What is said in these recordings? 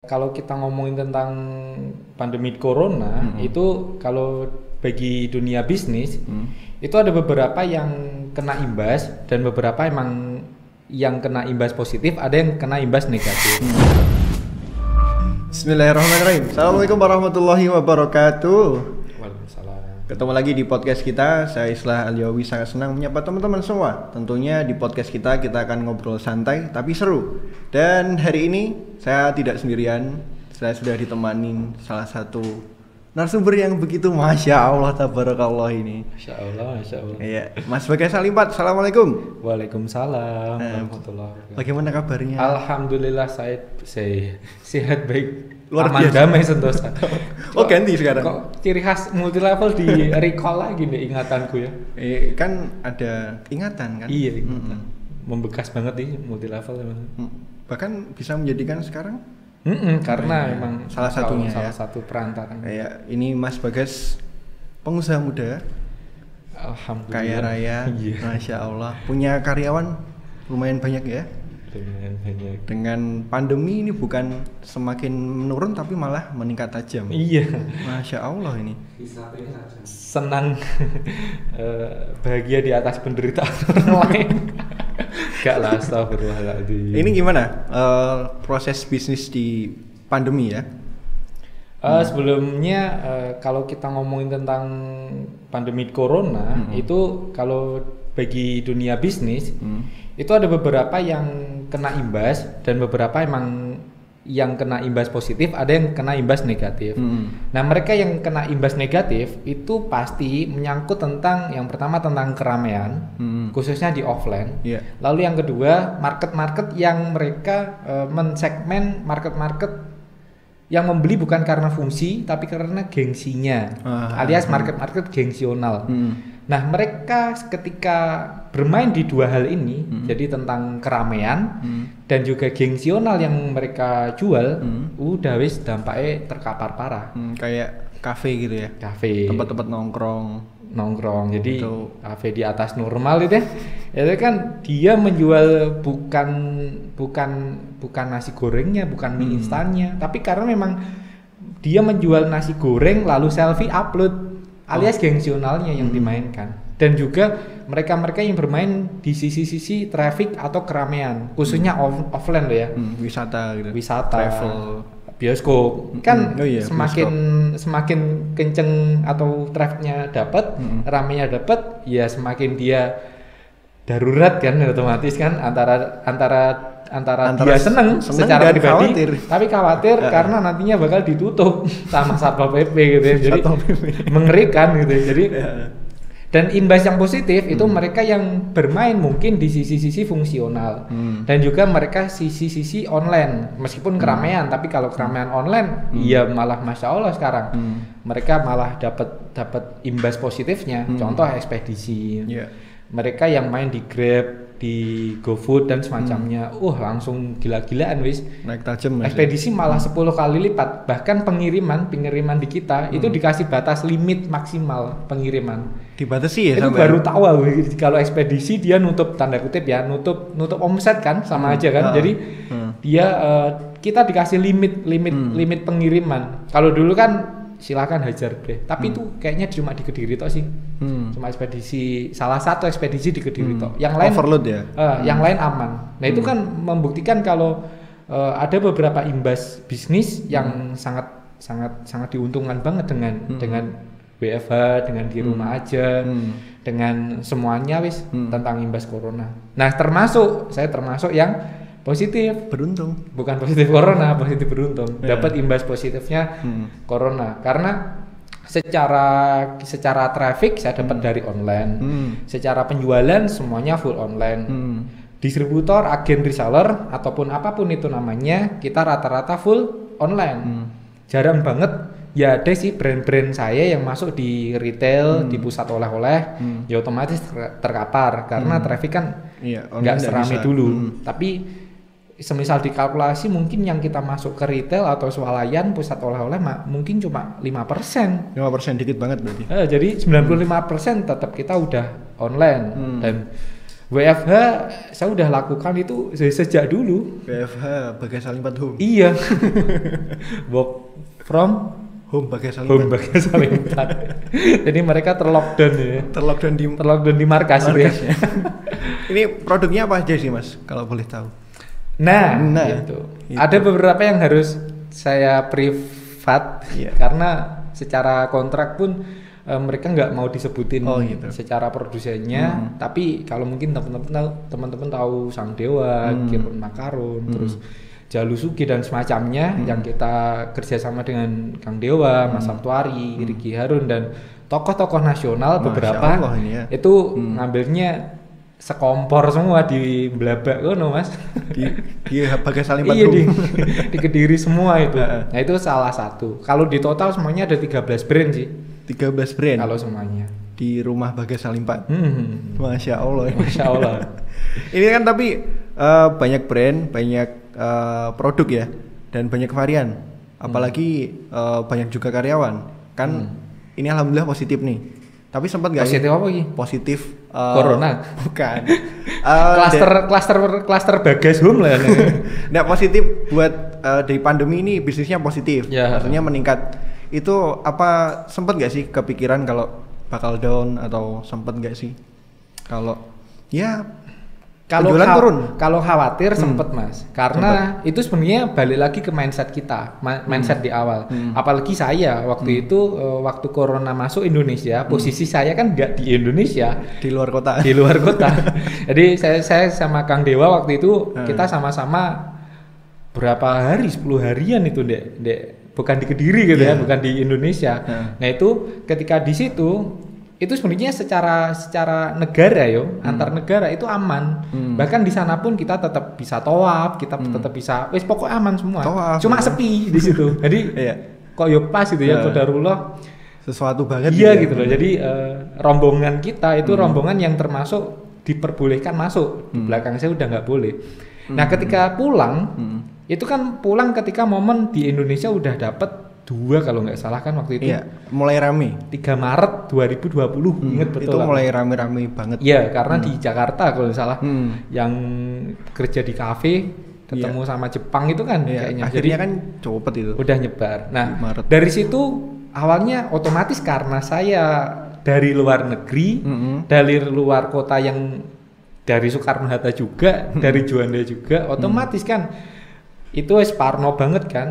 Kalau kita ngomongin tentang pandemi corona, itu kalau bagi dunia bisnis, itu ada beberapa yang kena imbas dan beberapa emang yang kena imbas positif, ada yang kena imbas negatif. Bismillahirrahmanirrahim. Assalamualaikum warahmatullahi wabarakatuh. Waalaikumsalam. Ketemu lagi di podcast kita. Saya Islah Alyawi, sangat senang menyapa teman-teman semua. Tentunya di podcast kita akan ngobrol santai tapi seru. Dan hari ini saya tidak sendirian. Saya sudah ditemani salah satu narasumber yang begitu Masya Allah, tabarakallah ini. Masya Allah, Masya Allah. Iya, Mas Bagas Salimpat. Assalamualaikum. Waalaikumsalam warahmatullahi wabarakatuh. Bagaimana kabarnya? Alhamdulillah saya sehat baik. Luar aman biasa. damai sentosa. Oh, ganti sekarang. Kok ciri khas multi level di recall lagi nih ingatanku ya. Kan ada ingatan kan? Iya, ingatan. Membekas banget nih multi level emang. Bahkan bisa menjadikan sekarang karena emang salah satunya salah ya. satu perantara. Ya, ini Mas Bagas pengusaha muda, Alhamdulillah. kaya raya, Iya. Masya Allah. Punya karyawan lumayan banyak ya. Dengan banyak. Dengan pandemi ini bukan semakin menurun tapi malah meningkat tajam. Iya. Masya Allah ini. Senang bahagia di atas penderitaan orang lain. Gak lah, astagfirullahaladzim. Ini gimana proses bisnis di pandemi ya? Sebelumnya kalau kita ngomongin tentang pandemi corona, itu kalau bagi dunia bisnis, itu ada beberapa yang kena imbas dan beberapa emang yang kena imbas positif, ada yang kena imbas negatif. Nah, mereka yang kena imbas negatif itu pasti menyangkut tentang yang pertama tentang keramaian, khususnya di offline. Yeah. Lalu yang kedua, market-market yang mereka mensegmen market-market yang membeli bukan karena fungsi tapi karena gengsinya, alias market-market gengsional. Nah, mereka ketika bermain di dua hal ini, jadi tentang keramaian dan juga gengsional yang mereka jual, udah wis dampaknya terkapar parah. Kayak kafe gitu ya. Kafe, Tempat-tempat nongkrong. jadi Itu. kafe di atas normal itu ya, itu kan dia menjual bukan nasi gorengnya, bukan mie instannya, tapi karena memang dia menjual nasi goreng lalu selfie upload, alias gengsionalnya yang dimainkan. Dan juga mereka-mereka yang bermain di sisi-sisi traffic atau keramaian, khususnya offline loh ya. Wisata gitu. Wisata, travel, bioskop kan. Oh iya, semakin kenceng atau trafficnya dapat, ramenya dapat, ya semakin dia darurat kan, otomatis kan antara dia seneng secara dan pribadi, khawatir. tapi khawatir karena nantinya bakal ditutup sama Satpol PP gitu ya. Jadi Satpol PP. mengerikan gitu ya. Jadi dan imbas yang positif itu mereka yang bermain mungkin di sisi-sisi fungsional dan juga mereka sisi-sisi online, meskipun keramaian, tapi kalau keramaian online ya malah Masya Allah sekarang mereka malah dapat imbas positifnya. Contoh ekspedisi, mereka yang main di Grab, di GoFood dan semacamnya, langsung gila-gilaan wis. Naik tajam. Ekspedisi malah 10 kali lipat. Bahkan pengiriman di kita itu dikasih batas limit maksimal pengiriman. Dibatasi ya Itu sampai. baru tahu kalau ekspedisi dia nutup, tanda kutip ya, nutup omset kan, sama aja kan. Jadi dia kita dikasih limit pengiriman. Kalau dulu kan silakan hajar deh, tapi itu kayaknya cuma di Kediri toh sih. Cuma ekspedisi, salah satu ekspedisi di Kediri toh. Yang lain overload ya. Yang lain aman. Nah, itu kan membuktikan kalau ada beberapa imbas bisnis yang sangat diuntungkan banget dengan WFH, dengan di rumah aja, dengan semuanya wis tentang imbas corona. Nah, saya termasuk yang positif, Beruntung. bukan positif corona, positif beruntung. Dapat imbas positifnya corona karena secara traffic saya dapat dari online. Secara penjualan semuanya full online. Distributor, agen reseller ataupun apapun itu namanya, kita rata-rata full online. Jarang banget ya ada sih brand-brand saya yang masuk di retail, di pusat oleh-oleh, ya otomatis terkapar karena traffic kan nggak serame dulu. Tapi semisal dikalkulasi mungkin yang kita masuk ke retail atau swalayan pusat oleh-oleh mungkin cuma 5%. 5% dikit banget berarti. Jadi 95% tetap kita udah online dan WFH saya udah lakukan itu sejak dulu. WFH Bagas Salimpat Home. Iya. Work from Home Bagas home Salimpat. Bagas Salimpat. Jadi mereka terlockdown ya. Terlockdown di markas ya. Ini produknya apa aja sih Mas kalau boleh tahu? Nah, itu. Ada beberapa yang harus saya privat karena secara kontrak pun mereka nggak mau disebutin gitu. secara produsennya, tapi kalau mungkin teman-teman tahu Sang Dewa, Kirun Makaron, terus Jalusugi dan semacamnya yang kita kerjasama dengan Kang Dewa, Mas Sabtuari, Ricky Harun dan tokoh-tokoh nasional beberapa itu ngambilnya sekompor semua di Blabak kono Mas. Di Bagas Salimpat di Kediri semua itu. Nah itu salah satu. Kalau di total semuanya ada 13 brand sih. 13 brand kalau semuanya di rumah Bagas Salimpat. Masya Allah. Ini kan tapi banyak brand, banyak produk ya, dan banyak varian. Apalagi banyak juga karyawan. Kan ini alhamdulillah positif nih. Tapi sempat nggak? Positif apa sih? Positif corona. Bukan. Klaster Bagas Home lah. Nggak positif buat dari pandemi ini bisnisnya positif. Maksudnya meningkat. Itu apa sempat nggak sih kepikiran kalau bakal down atau sempat nggak sih kalau penjualan turun? Kalau khawatir sempat Mas, karena itu sebenarnya balik lagi ke mindset kita, mindset di awal. Apalagi saya waktu itu waktu corona masuk Indonesia, posisi saya kan nggak di Indonesia, di luar kota. Jadi saya sama Kang Dewa waktu itu kita sama-sama berapa hari, 10 harian itu dek. Bukan di Kediri gitu ya, bukan di Indonesia. Nah itu ketika di situ itu sebenarnya secara negara antar negara itu aman. Bahkan di sana pun kita tetap bisa tawaf, kita tetap bisa, pokoknya aman semua. Tawaf, cuma sepi di situ. Jadi kok pas gitu ya, qadarullah. Sesuatu banget. Iya gitu loh. Jadi rombongan kita itu rombongan yang termasuk diperbolehkan masuk. Di belakang saya udah nggak boleh. Nah ketika pulang itu kan pulang ketika momen di Indonesia udah dapat 2 kalau nggak salah kan waktu itu. Iya, mulai rame. 3 Maret 2020, inget betul. Itu mulai rame-rame banget. Iya, karena di Jakarta kalau nggak salah yang kerja di kafe ketemu sama Jepang itu kan kayaknya. Akhirnya jadi kan cepet itu. Udah nyebar. Nah, dari situ awalnya otomatis karena saya dari luar negeri, dari luar kota yang dari Soekarno Hatta juga, dari Juanda juga, otomatis kan itu parno banget kan.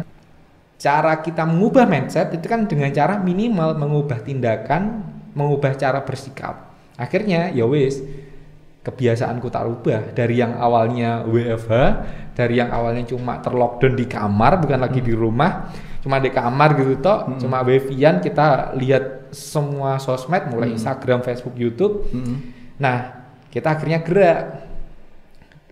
Cara kita mengubah mindset itu kan dengan cara minimal mengubah tindakan, mengubah cara bersikap. Akhirnya ya wis kebiasaanku tak rubah dari yang awalnya WFH, dari yang awalnya cuma terlockdown di kamar, bukan lagi di rumah, cuma di kamar gitu toh, cuma wifi-an kita lihat semua sosmed mulai Instagram, Facebook, YouTube. Nah, kita akhirnya gerak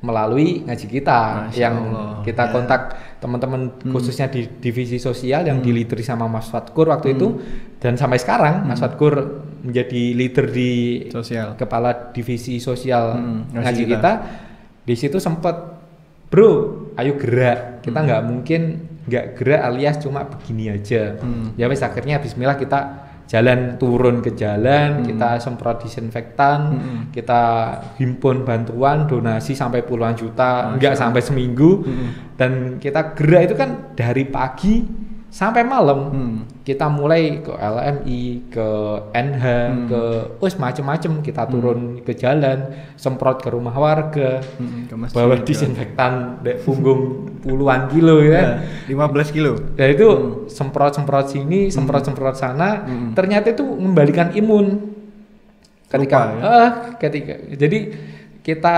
melalui ngaji kita. Masya yang Allah. Kita kontak teman-teman khususnya di divisi sosial yang dilideri sama Mas Fatkur waktu itu, dan sampai sekarang Mas Fatkur menjadi leader di sosial, kepala divisi sosial ngaji kita. Di situ sempat, bro ayo gerak, kita nggak mungkin nggak gerak alias cuma begini aja. Ya wes akhirnya bismillah kita jalan, turun ke jalan, kita semprot disinfektan, kita himpun bantuan, donasi sampai puluhan juta, enggak sampai seminggu, dan kita gerak itu kan dari pagi sampai malam. Kita mulai ke LMI, ke NH, ke macem-macem, kita turun ke jalan, semprot ke rumah warga, bawa disinfektan punggung puluhan kilo ya, 15 kilo. Dan itu semprot-semprot sini, semprot-semprot sana, ternyata itu membalikan imun. Ketika jadi kita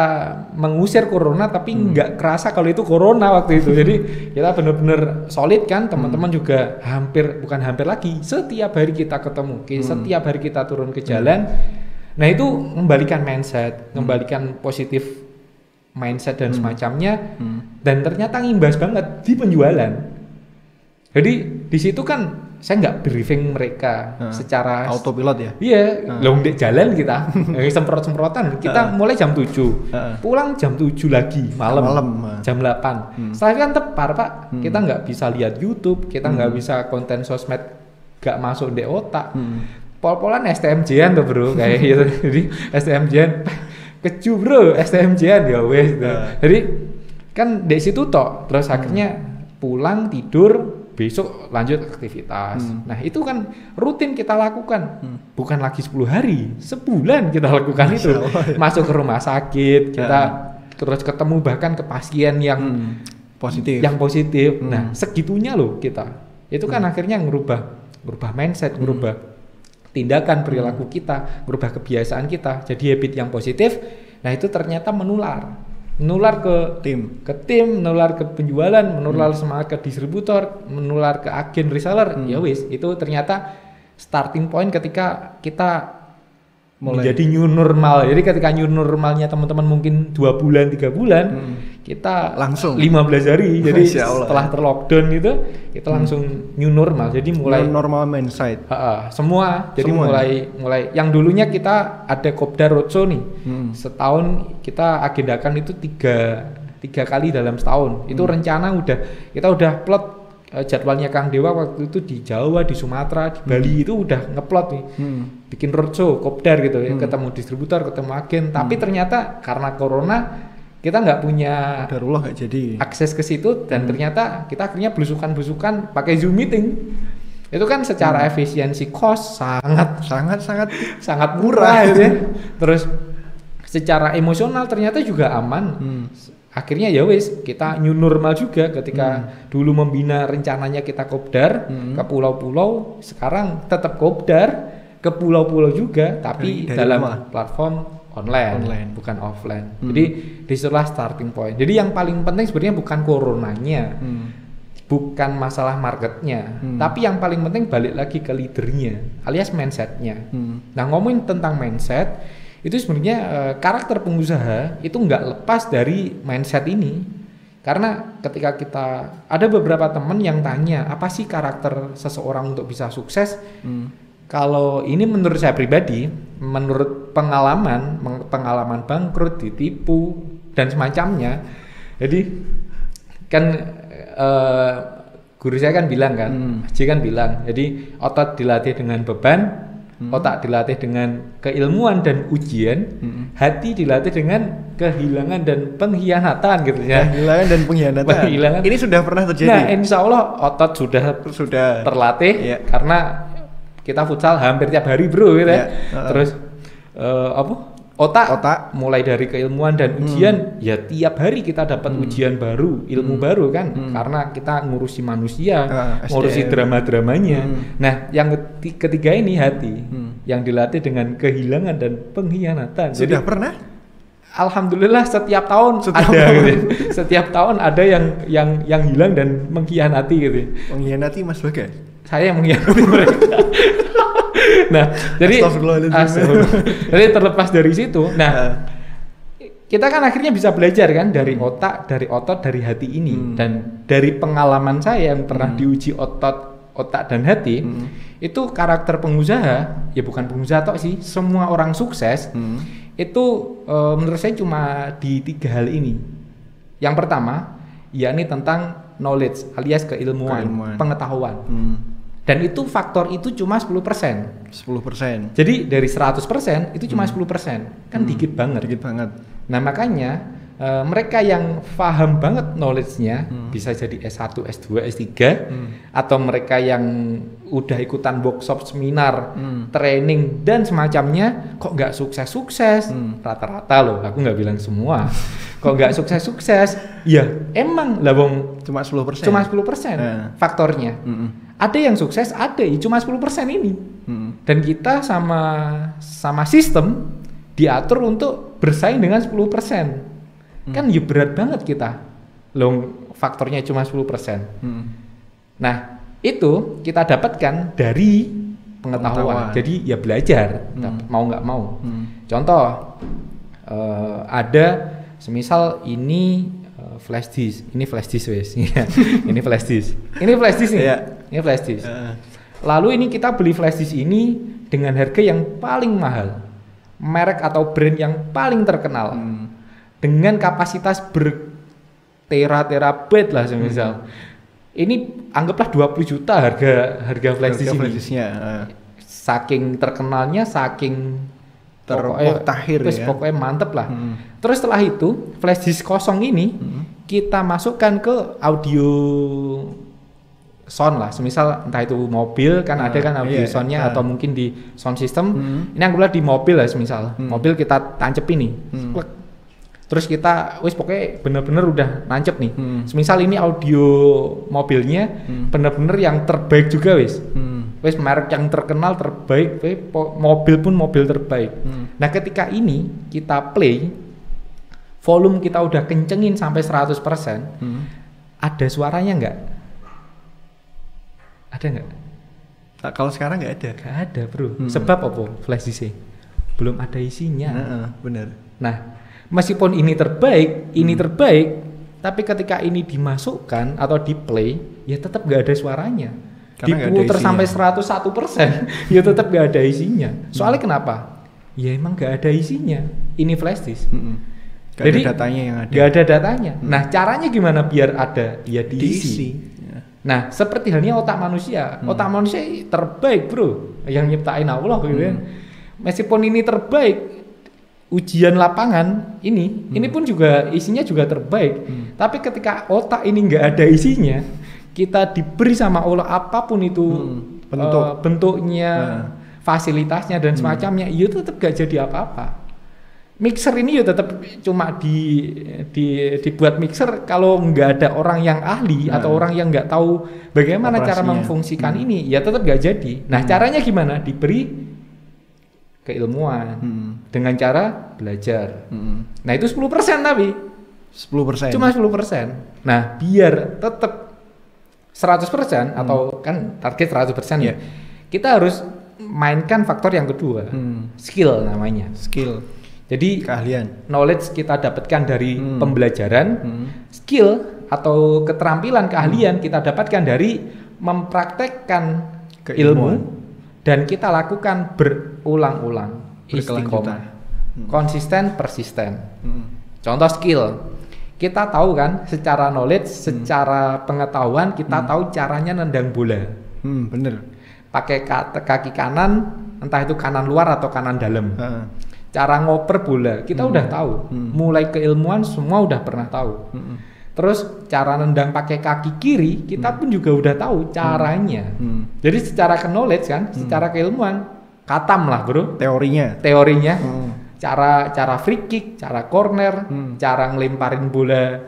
mengusir corona tapi nggak kerasa kalau itu corona waktu itu. Jadi kita benar-benar solid kan, teman-teman juga bukan hampir lagi, setiap hari kita ketemu, setiap hari kita turun ke jalan. Nah itu membalikan mindset, membalikan positif mindset dan semacamnya, dan ternyata ngimbas banget di penjualan. Jadi di situ kan saya nggak briefing mereka secara autopilot ya. Iya, di jalan kita semprot-semprotan. Kita mulai jam 7, pulang jam 7 lagi malam jam 8. Setelah itu kan tepar Pak, kita nggak bisa lihat YouTube, kita nggak bisa konten sosmed, nggak masuk di otak. Pol-polan STMJ-an tuh bro, kayak gitu. Jadi STMJ-an keju bro, STMJ-an ya wes. Jadi kan dari situ tok, terus akhirnya pulang tidur, besok lanjut aktivitas. Nah itu kan rutin kita lakukan, bukan lagi 10 hari, sebulan kita lakukan itu. Masuk ke rumah sakit, kita terus ketemu bahkan ke pasien yang positif. Nah segitunya loh kita. Itu kan akhirnya ngerubah mindset, ngerubah tindakan perilaku kita, ngerubah kebiasaan kita. Jadi habit yang positif. Nah itu ternyata menular ke tim, menular ke penjualan, menular semangat ke distributor, menular ke agen reseller. Ya wis, itu ternyata starting point ketika kita menjadi new normal. Jadi ketika new normalnya teman-teman mungkin 2 bulan, 3 bulan, kita langsung 15 hari. Jadi setelah terlockdown itu kita langsung new normal. Jadi mulai new normal mindset. Semua. Jadi mulai yang dulunya kita ada Kopdar Roadshow nih. Setahun kita agendakan itu tiga kali dalam setahun. Itu rencana kita udah plot jadwalnya Kang Dewa waktu itu di Jawa, di Sumatera, di Bali itu udah ngeplot nih. Bikin roadshow, kopdar gitu ya, ketemu distributor, ketemu agen. Tapi ternyata karena corona kita nggak punya nggak jadi akses ke situ dan ternyata kita akhirnya belusukan pakai Zoom meeting. Itu kan secara efisiensi cost sangat murah gitu ya. Terus secara emosional ternyata juga aman. Akhirnya ya wis kita new normal juga ketika dulu membina rencananya kita kopdar ke pulau-pulau, sekarang tetap kopdar ke pulau-pulau juga tapi dalam platform online bukan offline. Jadi disitulah starting point. Jadi yang paling penting sebenarnya bukan coronanya, bukan masalah marketnya, tapi yang paling penting balik lagi ke leadernya alias mindsetnya. Nah ngomongin tentang mindset itu sebenarnya karakter pengusaha itu nggak lepas dari mindset ini. Karena ketika kita ada beberapa teman yang tanya apa sih karakter seseorang untuk bisa sukses, kalau ini menurut saya pribadi, menurut pengalaman bangkrut, ditipu dan semacamnya. Jadi kan guru saya kan bilang kan, Haji kan bilang, jadi otot dilatih dengan beban, otak dilatih dengan keilmuan dan ujian, hati dilatih dengan kehilangan dan pengkhianatan gitu ya. Kehilangan dan pengkhianatan. Ini sudah pernah terjadi. Nah, insya Allah otot sudah terlatih karena kita futsal hampir tiap hari bro gitu ya. Terus otak mulai dari keilmuan dan ujian, ya tiap hari kita dapat ujian baru, ilmu baru kan, karena kita ngurusi manusia, ngurusi drama-dramanya. Nah, yang ketiga ini hati, yang dilatih dengan kehilangan dan pengkhianatan. Sudah pernah? Alhamdulillah setiap tahun ada gitu. Setiap tahun ada yang hilang dan mengkhianati gitu. Mengkhianati Mas Bagas? Saya yang mengkhianati mereka. Nah, jadi terlepas dari situ, kita kan akhirnya bisa belajar kan dari otak, dari otot, dari hati ini, dan dari pengalaman saya yang pernah diuji otak dan hati, itu karakter pengusaha, ya bukan pengusaha tok sih, semua orang sukses itu menurut saya cuma di 3 hal ini. Yang pertama, yakni tentang knowledge alias keilmuan. Pengetahuan. Dan itu faktor itu cuma 10%. 10%. Jadi dari 100% itu cuma 10%. Kan dikit banget. Nah, makanya mereka yang paham banget knowledge-nya bisa jadi S1, S2, S3 atau mereka yang udah ikutan workshop, seminar, training dan semacamnya kok nggak sukses-sukses. Rata-rata loh, aku nggak bilang semua. Kok nggak sukses-sukses? Ya emang lah wong cuma 10%. Faktornya. Ada yang sukses, ada ya cuma 10% ini. Dan kita sama sistem diatur untuk bersaing dengan 10%. Kan ya berat banget kita. Loh, faktornya cuma 10%. Nah, itu kita dapatkan dari pengetahuan. Jadi ya belajar, mau nggak mau. Contoh, ada semisal ini flash disk, ini flash disk wes. Ini flash disk. Ini flash disk nih. Ini flash disk. Lalu ini kita beli flash disk ini dengan harga yang paling mahal. Merek atau brand yang paling terkenal. Dengan kapasitas bertera-terabyte lah semisal. Ini anggaplah 20 juta harga flash disk ini. Saking Saking terkenalnya, saking termuktahir ya. Pokoknya mantep lah. Terus setelah itu flash disk kosong ini kita masukkan ke audio sound lah, semisal entah itu mobil kan ada kan audio soundnya atau mungkin di sound system. Ini anggaplah di mobil lah, semisal mobil kita tancep ini, terus kita pokoknya bener-bener udah nancep nih. Semisal ini audio mobilnya bener-bener yang terbaik juga wis merek yang terkenal terbaik, mobil pun mobil terbaik. Nah ketika ini kita play, volume kita udah kencengin sampai 100%, ada suaranya nggak? Ada nggak? Kalau sekarang nggak ada. Nggak ada bro. Sebab apa? Flash disk belum ada isinya. Bener. Nah meskipun ini terbaik, tapi ketika ini dimasukkan atau di play, ya tetap nggak ada suaranya. Diputer sampai 101%, ya tetap nggak ada isinya. Soalnya kenapa? Ya emang nggak ada isinya. Ini flash disk. Gak ada datanya yang ada. Gak ada datanya. Nah caranya gimana biar ada? Ya diisi. Nah seperti halnya otak manusia. Otak manusia terbaik bro, yang nyiptain Allah gitu kan. Meskipun ini terbaik, ujian lapangan ini pun juga isinya juga terbaik. Tapi ketika otak ini nggak ada isinya, kita diberi sama Allah apapun itu bentuknya, fasilitasnya dan semacamnya, itu tetap gak jadi apa-apa. Mixer ini ya tetap cuma dibuat mixer kalau nggak ada orang yang ahli atau orang yang nggak tahu bagaimana cara memfungsikan ini, ya tetap nggak jadi. Nah caranya gimana? Diberi keilmuan dengan cara belajar. Nah itu 10% tapi 10%. Cuma 10%. Nah biar tetap 100% atau kan target 100% ya, kita harus mainkan faktor yang kedua, skill namanya. Skill. Jadi keahlian, knowledge kita dapatkan dari pembelajaran, skill atau keterampilan keahlian kita dapatkan dari mempraktekkan ilmu dan kita lakukan berulang-ulang, istiqomah, konsisten, persisten. Contoh skill, kita tahu kan secara knowledge, secara pengetahuan kita tahu caranya nendang bola. Bener. Pakai kaki kanan, entah itu kanan luar atau kanan dalam. Cara ngoper bola kita udah tahu, mulai keilmuan semua udah pernah tahu. Terus cara nendang pakai kaki kiri kita pun juga udah tahu caranya. Jadi secara knowledge kan, secara keilmuan katam lah bro. Teorinya. Cara free kick, cara corner, cara ngelemparin bola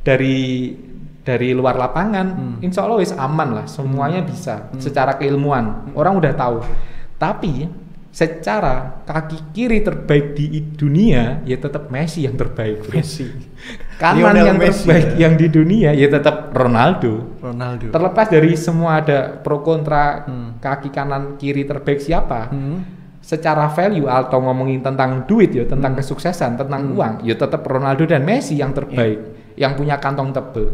dari luar lapangan, insya Allah wis aman lah, semuanya bisa. Secara keilmuan orang udah tahu. Tapi secara kaki kiri terbaik di dunia ya tetap Messi yang terbaik. Messi. Kanan yang Messi, terbaik yang di dunia ya tetap Ronaldo. Terlepas dari semua ada pro kontra kaki kanan kiri terbaik siapa, secara value atau ngomongin tentang duit ya, tentang kesuksesan, tentang uang ya tetap Ronaldo dan Messi yang terbaik, yang punya kantong tebel.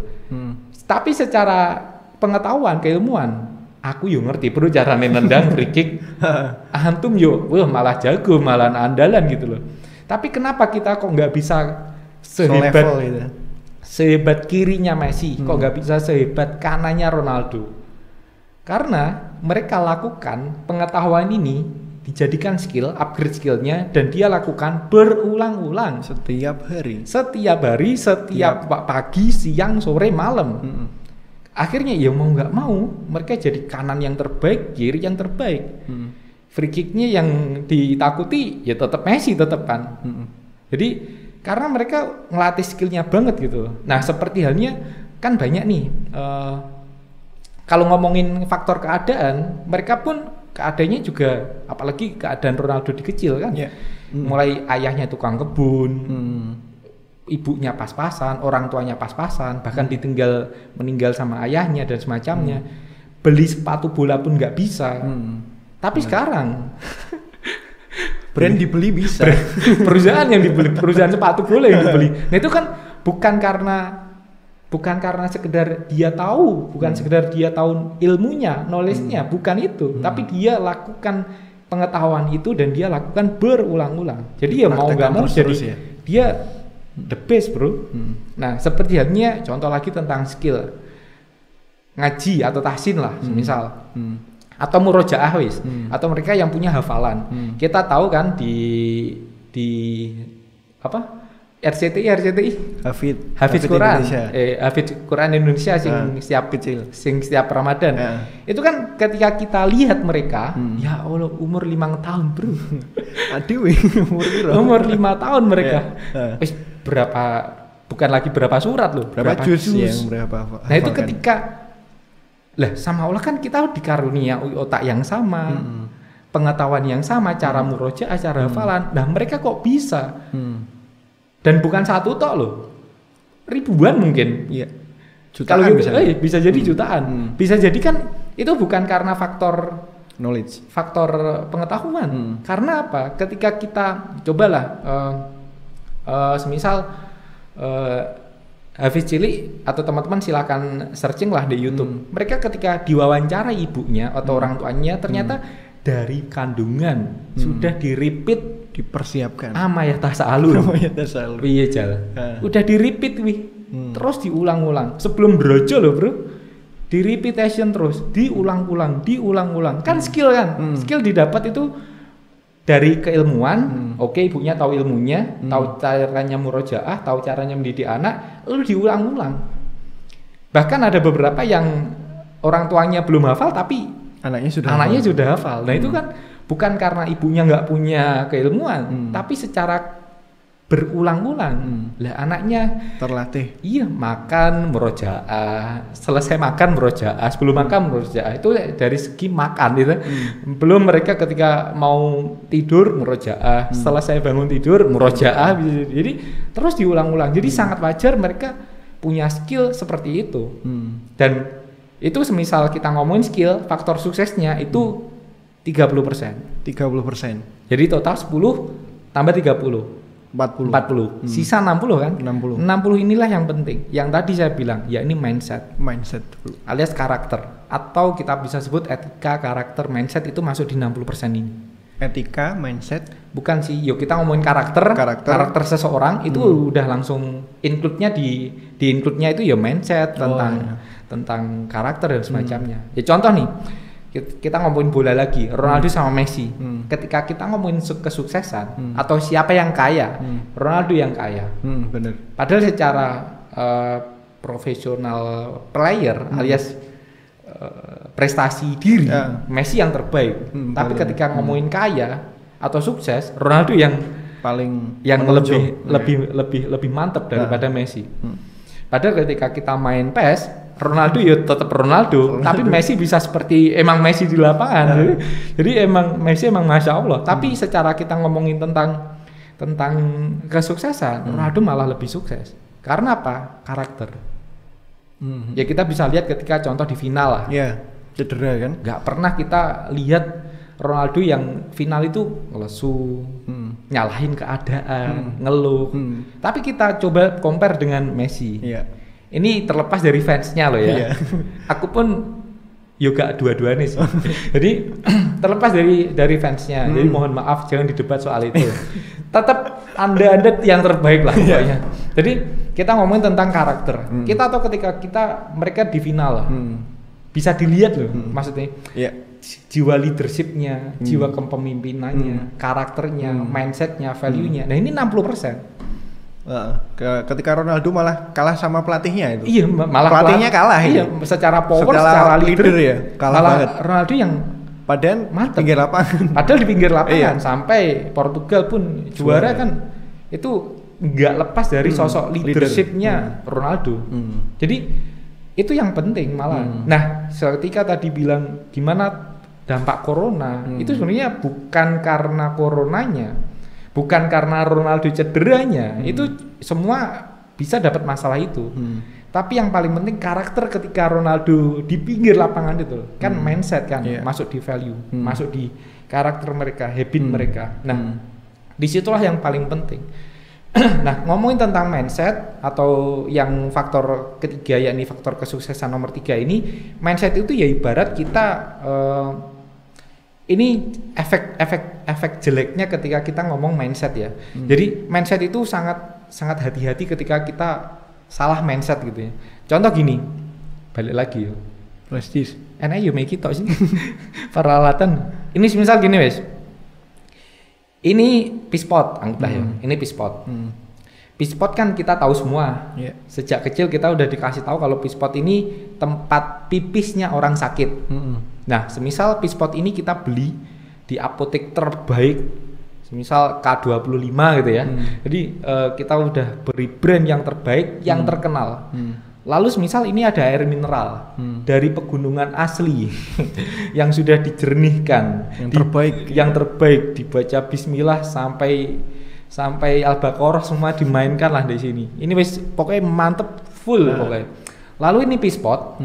Tapi secara pengetahuan, keilmuan, aku yo ngerti bro cara nendang free kick. Antum yo malah jago, malah andalan gitu loh. Tapi kenapa kita kok nggak bisa sehebat kirinya Messi, kok nggak bisa sehebat kanannya Ronaldo? Karena mereka lakukan pengetahuan ini dijadikan skill, upgrade skillnya, dan dia lakukan berulang-ulang setiap hari, setiap pagi, siang, sore, malam. Akhirnya ya mau nggak mau mereka jadi kanan yang terbaik, kiri yang terbaik. Free kicknya yang ditakuti ya tetap Messi tetap kan. Jadi karena mereka ngelatih skillnya banget gitu. Nah seperti halnya kan banyak nih. Kalau ngomongin faktor keadaan, mereka pun keadaannya juga, apalagi keadaan Ronaldo di kecil kan. Mulai ayahnya tukang kebun. Ibunya pas-pasan, orang tuanya pas-pasan, bahkan meninggal sama ayahnya dan semacamnya. Beli sepatu bola pun nggak bisa. Tapi sekarang brand dibeli bisa. Perusahaan yang dibeli, perusahaan sepatu bola yang dibeli. Nah itu kan bukan karena sekedar dia tahu, bukan sekedar dia tahu ilmunya, knowledge-nya, bukan itu. Tapi dia lakukan pengetahuan itu dan dia lakukan berulang-ulang. Jadi ya mau nggak mau jadi dia the best bro. Nah seperti halnya contoh lagi tentang skill ngaji atau tahsin lah misal. atau murojaah wis, atau mereka yang punya hafalan. Kita tahu kan di apa? RCTI Hafidz Quran Hafidz Quran Indonesia sing setiap Ramadan. Itu kan ketika kita lihat mereka, ya Allah umur 5 tahun, Bro. Aduh, umur 5 tahun mereka. Wis berapa, bukan lagi berapa surat loh, berapa juz yang berapa. Nah, itu ketika lah sama Allah kan kita dikarunia otak yang sama. Pengetahuan yang sama, cara murojaah, cara hafalan. Nah, mereka kok bisa? Dan bukan satu tok loh, ribuan mungkin. Iya. Jutaan bisa jadi jutaan. Bisa jadi kan itu bukan karena faktor knowledge, faktor pengetahuan. Karena apa? Ketika kita cobalah, semisal Hafiz Cilik atau teman-teman silakan searching lah di YouTube. Mereka ketika diwawancara ibunya atau orang tuanya, ternyata dari kandungan sudah di-repeat, dipersiapkan. Amayah tasalul. Iya Jal. Udah di-repeat wih. Terus diulang-ulang. Sebelum brojo loh, Bro. Di-repetition terus, diulang-ulang. Kan skill kan? Skill didapat itu dari keilmuan. Oke, ibunya tahu ilmunya, tahu caranya murojaah, tahu caranya mendidik anak, lalu diulang-ulang. Bahkan ada beberapa yang orang tuanya belum hafal tapi anaknya sudah hafal. Nah, itu kan bukan karena ibunya nggak punya keilmuan, tapi secara berulang-ulang. Lah anaknya terlatih. Iya, makan murojaah, selesai makan murojaah, sebelum makan murojaah. Itu dari segi makan gitu. Belum mereka ketika mau tidur murojaah, selesai bangun tidur murojaah. Jadi terus diulang-ulang. Jadi sangat wajar mereka punya skill seperti itu. Dan itu semisal kita ngomongin skill, faktor suksesnya itu 30%. Jadi total 10 tambah 30. 40. Sisa 60 kan? 60 inilah yang penting. Yang tadi saya bilang, ya ini mindset alias karakter, atau kita bisa sebut etika, karakter, mindset itu masuk di 60% ini. Etika, mindset, bukan sih. Yuk kita ngomongin karakter seseorang itu udah langsung include-nya di include-nya itu ya mindset, tentang karakter dan semacamnya. Ya contoh nih, kita ngomongin bola lagi, Ronaldo sama Messi. Ketika kita ngomongin kesuksesan atau siapa yang kaya, Ronaldo yang kaya. Bener. Padahal secara profesional player alias prestasi diri, Messi yang terbaik. Tapi ketika ngomongin kaya atau sukses, Ronaldo yang paling lebih mantap daripada Messi. Padahal ketika kita main PES, Ronaldo ya tetap Ronaldo, tapi Messi bisa seperti emang Messi di lapangan. Jadi emang Messi emang Masya Allah. Tapi secara kita ngomongin tentang kesuksesan, Ronaldo malah lebih sukses. Karena apa? Karakter. Ya kita bisa lihat ketika contoh di final lah. Iya, cedera kan? Gak pernah kita lihat Ronaldo yang final itu ngelesu, nyalahin keadaan, ngeluh. Tapi kita coba compare dengan Messi. Iya. Ini terlepas dari fansnya loh ya. Iya. Aku pun juga dua-duanya sih. Jadi terlepas dari fansnya. Jadi mohon maaf jangan didebat soal itu. Tetap anda yang terbaik lah pokoknya. Jadi kita ngomongin tentang karakter. Kita atau ketika mereka di final lah. Bisa dilihat loh maksudnya. Iya. Jiwa leadershipnya, jiwa kepemimpinannya, karakternya, mindsetnya, value-nya. Nah ini 60%. Ketika Ronaldo malah kalah sama pelatihnya itu. Iya, malah pelatihnya kalah. Iya, secara power, secara leader ya, kalah banget. Ronaldo yang padahal pinggir lapangan. Padahal di pinggir lapangan sampai Portugal pun juara kan itu nggak lepas dari sosok leadershipnya Ronaldo. Jadi itu yang penting malah. Nah, ketika tadi bilang gimana dampak corona, itu sebenarnya bukan karena coronanya. Bukan karena Ronaldo cederanya, itu semua bisa dapat masalah itu. Tapi yang paling penting karakter ketika Ronaldo di pinggir lapangan itu, kan mindset kan, masuk di value, masuk di karakter mereka, habit mereka. Nah, disitulah yang paling penting. Nah, ngomongin tentang mindset atau yang faktor ketiga, yakni faktor kesuksesan nomor 3 ini, mindset itu ya ibarat kita ini efek jeleknya ketika kita ngomong mindset ya. Jadi mindset itu sangat hati-hati ketika kita salah mindset gitu ya. Contoh gini, balik lagi ya. Prestis. Enak yo make tok sih. Peralatan. Ini misal gini wes. Ini pispot anggaplah ya. Ini pispot. Pispot kan kita tahu semua. Yeah. Sejak kecil kita udah dikasih tahu kalau pispot ini tempat pipisnya orang sakit. Nah, semisal pispot ini kita beli di apotek terbaik, semisal K25 gitu ya. Jadi kita udah beri brand yang terbaik, yang terkenal. Lalu semisal ini ada air mineral dari pegunungan asli yang sudah dijernihkan, yang terbaik dibaca Bismillah sampai Al-Baqarah semua dimainkan lah di sini. Ini wis pokoknya mantep full pokoknya. Lalu ini pispot,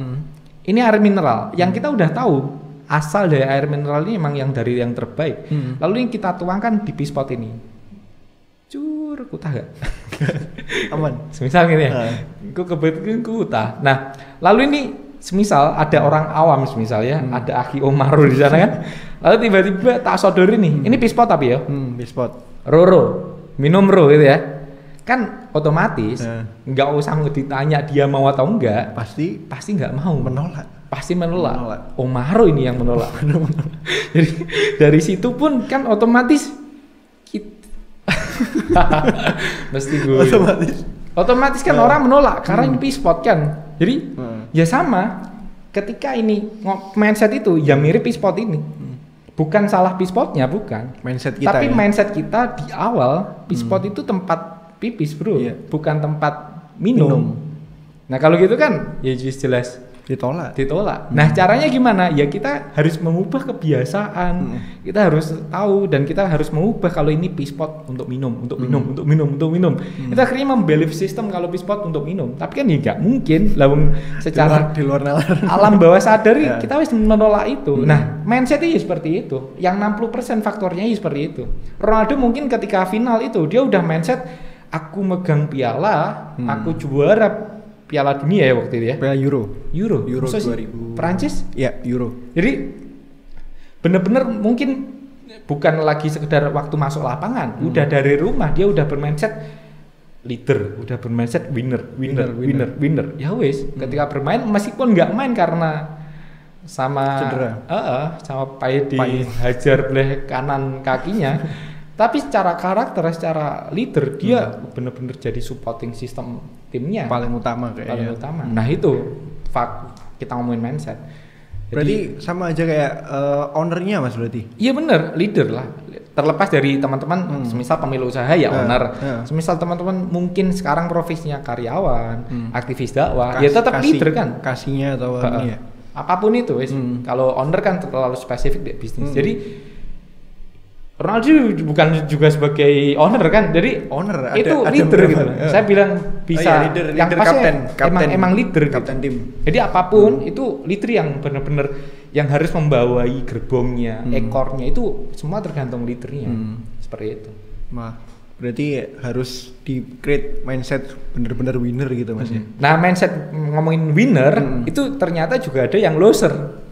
ini air mineral yang kita udah tahu asal dari air mineral ini memang yang dari yang terbaik. Lalu ini kita tuangkan di pispot ini. Cur, kutah gak? Aman. Semisal gini ya, aku kebetulan kutah. Nah, lalu ini semisal ada orang awam semisal ya, ada Aki Omaru di sana kan. Lalu tiba-tiba tak sodori nih, ini pispot tapi ya. Pispot. Roro, minum ro gitu ya. Kan otomatis nggak usah ditanya dia mau atau enggak. Pasti nggak mau. Pasti menolak. Omaru ini yang menolak. Jadi dari situ pun kan otomatis mesti gue otomatis kan orang menolak karena ini pispot kan. Jadi ya sama ketika ini mindset itu ya mirip pispot ini. Bukan salah pispotnya, bukan mindset kita, tapi ya? Mindset kita di awal pispot itu tempat pipis bro, bukan tempat minum. Nah kalau gitu kan ya jelas ditolak. Nah caranya gimana? Ya kita harus mengubah kebiasaan. Kita harus tahu dan kita harus mengubah kalau ini pispot untuk minum. Kita akhirnya membelief system kalau pispot untuk minum. Tapi kan ya nggak mungkin. Lawang secara di luar nalar. Alam bawah sadar kita harus menolak itu. Nah mindsetnya seperti itu. Yang 60% faktornya seperti itu. Ronaldo mungkin ketika final itu dia udah mindset aku megang piala, aku juara Piala Dunia ya waktu itu ya. Piala Euro 2000. Perancis? Ya, Euro. Jadi bener-bener mungkin bukan lagi sekedar waktu masuk lapangan, udah dari rumah dia udah bermindset leader, udah bermindset winner. Ya wes, ketika bermain meskipun nggak main karena sama cedera. Sama Paye dihajar belah kanan kakinya. Tapi secara karakter, secara leader dia benar-benar jadi supporting system timnya paling utama kayaknya. Nah itu kita ngomongin mindset. Berarti sama aja kayak ownernya mas berarti? Iya benar, leader lah. Terlepas dari teman-teman, semisal pemilik usaha ya owner. Semisal teman-teman mungkin sekarang profesinya karyawan, aktivis dakwah, ya tetap leader kan. Kasihnya atau ini ya. Apapun itu, kalau owner kan terlalu spesifik di bisnis. Jadi Ronaldo bukan juga sebagai owner kan, jadi owner itu ada leader gitu. Saya bilang bisa leader, yang pasti emang leader, kapten gitu. tim. Jadi apapun itu leader yang benar-benar yang harus membawai gerbongnya, ekornya itu semua tergantung leadernya. Seperti itu. Nah, berarti harus di create mindset benar-benar winner gitu mas ya. Nah mindset ngomongin winner itu ternyata juga ada yang loser.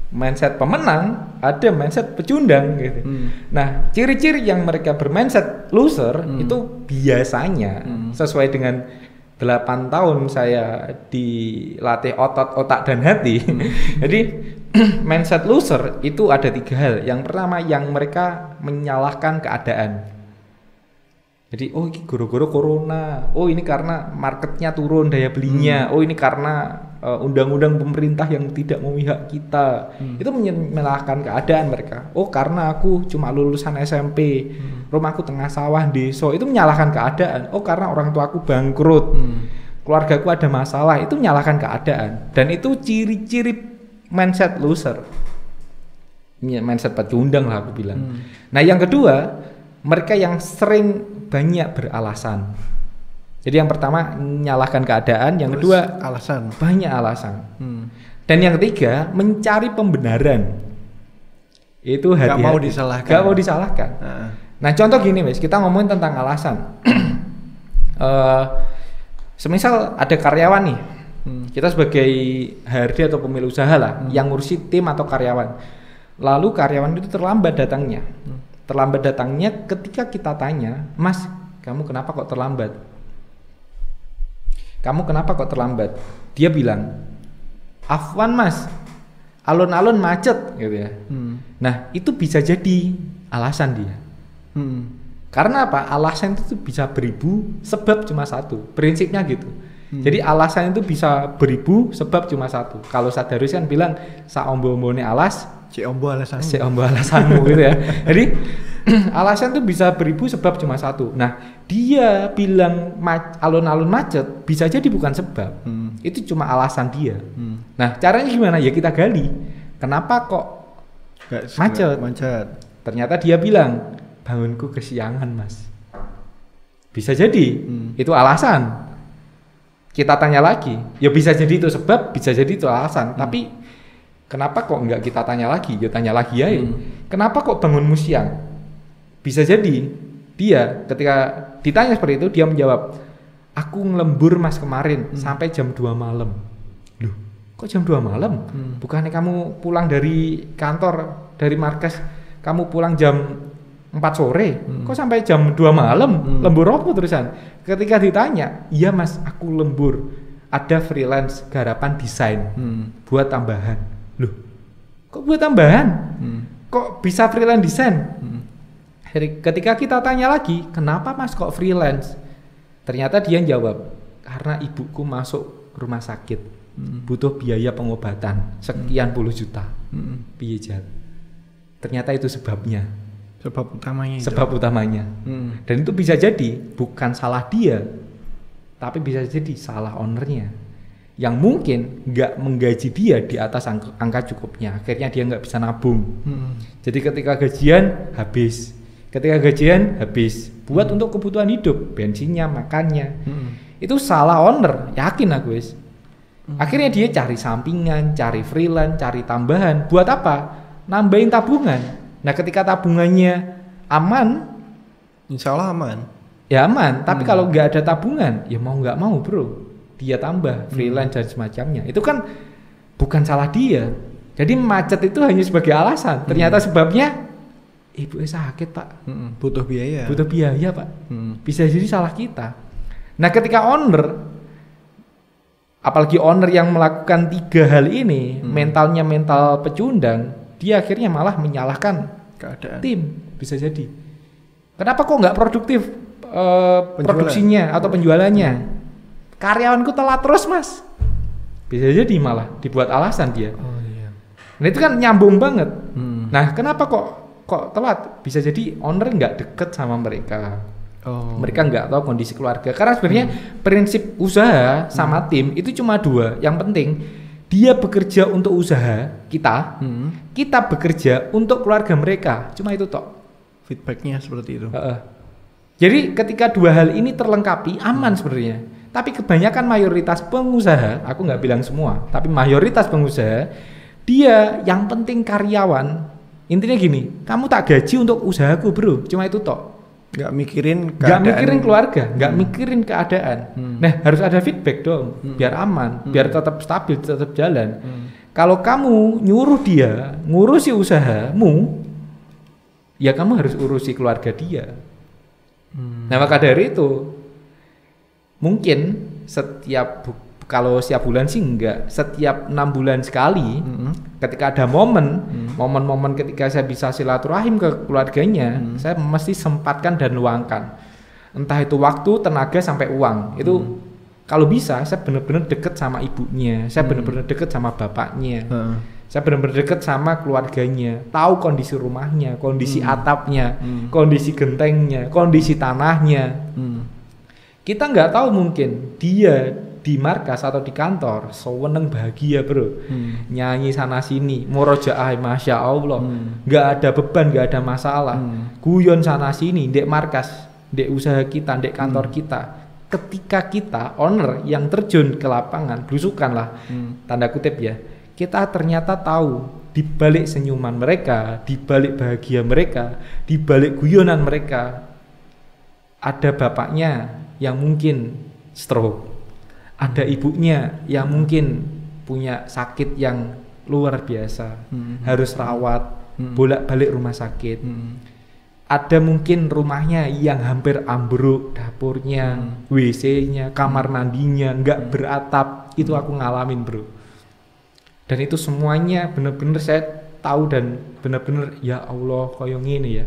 Mindset pemenang, ada mindset pecundang gitu. Nah, ciri-ciri yang mereka bermindset loser itu biasanya sesuai dengan 8 tahun saya dilatih otot, otak dan hati. Jadi mindset loser itu ada 3 hal. Yang pertama yang mereka menyalahkan keadaan. Jadi oh ini gara-gara corona, oh ini karena marketnya turun daya belinya, oh ini karena undang-undang pemerintah yang tidak memihak kita. Itu menyalahkan keadaan mereka. Oh karena aku cuma lulusan SMP, rumahku tengah sawah desa, itu menyalahkan keadaan. Oh karena orang tuaku bangkrut, keluargaku ada masalah, itu menyalahkan keadaan. Dan itu ciri-ciri mindset loser, mindset pecundang lah aku bilang. Nah yang kedua, mereka yang sering banyak beralasan. Jadi yang pertama menyalahkan keadaan, yang kedua alasan, banyak alasan. Dan yang ketiga mencari pembenaran. Itu hati-hati. Gak mau disalahkan. Nah contoh gini Mas, kita ngomongin tentang alasan. Semisal ada karyawan nih, kita sebagai HRD atau pemilik usaha lah, yang ngurusi tim atau karyawan. Lalu karyawan itu terlambat datangnya. Terlambat datangnya ketika kita tanya, Mas, kamu kenapa kok terlambat? Kamu kenapa kok terlambat? Dia bilang, Afwan Mas, alun-alun macet gitu ya. Nah itu bisa jadi alasan dia. Karena apa? Alasan itu bisa beribu, sebab cuma satu. Prinsipnya gitu. Jadi alasan itu bisa beribu, sebab cuma satu. Kalau Sadarus kan bilang saombo-ombone alas, ombo alasanmu. Ombo alasanmu gitu ya. Jadi alasan itu bisa beribu, sebab cuma satu. Nah dia bilang alun-alun macet bisa jadi bukan sebab. Itu cuma alasan dia. Nah caranya gimana? Ya kita gali. Kenapa kok macet? Ternyata dia bilang bangunku kesiangan mas. Bisa jadi itu alasan. Kita tanya lagi, ya bisa jadi itu sebab, bisa jadi itu alasan. Tapi kenapa kok enggak kita tanya lagi? Ya tanya lagi ya. Kenapa kok bangunmu siang? Bisa jadi dia ketika ditanya seperti itu dia menjawab, aku ngelembur mas kemarin sampai jam 2 malam. Loh, kok jam 2 malam? Bukannya kamu pulang dari kantor, dari markas, kamu pulang jam 4 sore, kok sampai jam 2 malam? Lembur apa terusan? Ketika ditanya, iya mas, aku lembur, ada freelance garapan desain buat tambahan. Loh, kok buat tambahan? Kok bisa freelance desain? Ketika kita tanya lagi, kenapa mas kok freelance? Ternyata dia jawab, karena ibuku masuk rumah sakit, butuh biaya pengobatan sekian puluh juta. Piye. Ternyata itu sebabnya. Sebab utamanya. Dan itu bisa jadi bukan salah dia, tapi bisa jadi salah ownernya yang mungkin nggak menggaji dia di atas angka cukupnya. Akhirnya dia nggak bisa nabung. Jadi ketika gajian habis buat untuk kebutuhan hidup, bensinnya, makannya. Itu salah owner, yakin aku wis. Akhirnya dia cari sampingan, cari freelance, cari tambahan. Buat apa? Nambahin tabungan. Nah ketika tabungannya aman, insya Allah aman. Ya aman, tapi kalau nggak ada tabungan, ya mau nggak mau bro, dia tambah freelance dan semacamnya. Itu kan bukan salah dia. Jadi macet itu hanya sebagai alasan. Ternyata sebabnya ibu sakit pak, butuh biaya pak. Bisa jadi salah kita. Nah ketika owner, apalagi owner yang melakukan 3 hal ini, mentalnya mental pecundang, dia akhirnya malah menyalahkan keadaan tim. Bisa jadi. Kenapa kok nggak produktif produksinya atau penjualannya? Karyawanku telat terus mas. Bisa jadi malah dibuat alasan dia. Nah itu kan nyambung banget. Nah kenapa kok telat? Bisa jadi owner nggak deket sama mereka. Mereka nggak tahu kondisi keluarga. Karena sebenarnya prinsip usaha sama tim itu cuma 2. Yang penting dia bekerja untuk usaha kita, kita bekerja untuk keluarga mereka. Cuma itu tok. Feedbacknya seperti itu. Jadi ketika 2 hal ini terlengkapi, aman sebenarnya. Tapi kebanyakan mayoritas pengusaha, aku nggak bilang semua, tapi mayoritas pengusaha, dia yang penting karyawan. Intinya gini, kamu tak gaji untuk usahaku bro, cuma itu tok. Nggak mikirin keadaan, nggak mikirin keluarga, nggak mikirin keadaan. Nah harus ada feedback dong, biar aman, biar tetap stabil, tetap jalan. Kalau kamu nyuruh dia ngurusi usahamu, ya kamu harus urusi keluarga dia. Nah maka dari itu mungkin kalau setiap bulan sih enggak, setiap 6 bulan sekali, ketika ada momen-momen ketika saya bisa silaturahim ke keluarganya, saya mesti sempatkan dan luangkan. Entah itu waktu, tenaga, sampai uang. Itu kalau bisa saya benar-benar deket sama ibunya, saya benar-benar deket sama bapaknya, saya benar-benar deket sama keluarganya, tahu kondisi rumahnya, kondisi atapnya, kondisi gentengnya, kondisi tanahnya. Kita nggak tahu mungkin dia di markas atau di kantor seweneng bahagia bro, nyanyi sana sini, murojaah masya Allah, nggak ada beban, nggak ada masalah, guyon sana sini, dek markas, dek usaha kita, dek kantor kita. Ketika kita owner yang terjun ke lapangan, belusukan lah, tanda kutip ya, kita ternyata tahu di balik senyuman mereka, di balik bahagia mereka, di balik guyonan mereka, ada bapaknya yang mungkin stroke, ada ibunya yang mungkin punya sakit yang luar biasa, harus rawat, bolak-balik rumah sakit. Ada mungkin rumahnya yang hampir ambruk, dapurnya, WC-nya, kamar mandinya nggak beratap. Itu aku ngalamin bro. Dan itu semuanya benar-benar saya tahu dan benar-benar ya Allah koyo ngene ya.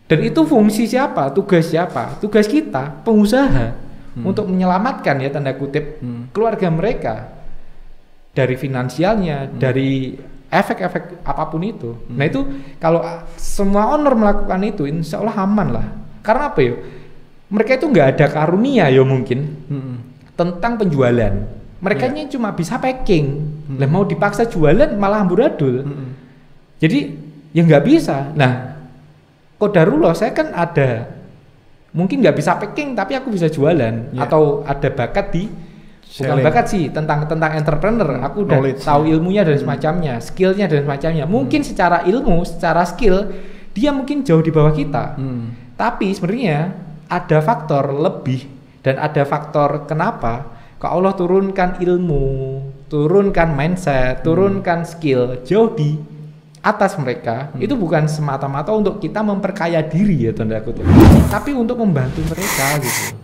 Dan itu fungsi siapa? Tugas siapa? Tugas kita, pengusaha untuk menyelamatkan ya tanda kutip keluarga mereka dari finansialnya, dari efek-efek apapun itu. Nah itu kalau semua owner melakukan itu, insya Allah aman lah. Karena apa ya? Mereka itu nggak ada karunia ya mungkin tentang penjualan. Mereka cuma bisa packing. Lah mau dipaksa jualan malah amburadul. Jadi ya nggak bisa. Nah, qadarullah saya kan ada mungkin nggak bisa packing tapi aku bisa jualan atau ada bakat di bukan bakat sih tentang entrepreneur. Aku udah tahu ilmunya dan semacamnya, skillnya dan semacamnya. Mungkin secara ilmu, secara skill dia mungkin jauh di bawah kita. Tapi sebenarnya ada faktor lebih dan ada faktor kenapa kok Allah turunkan ilmu, turunkan mindset, turunkan skill jauh di atas mereka. Itu bukan semata-mata untuk kita memperkaya diri ya tanda kutip, tapi untuk membantu mereka gitu.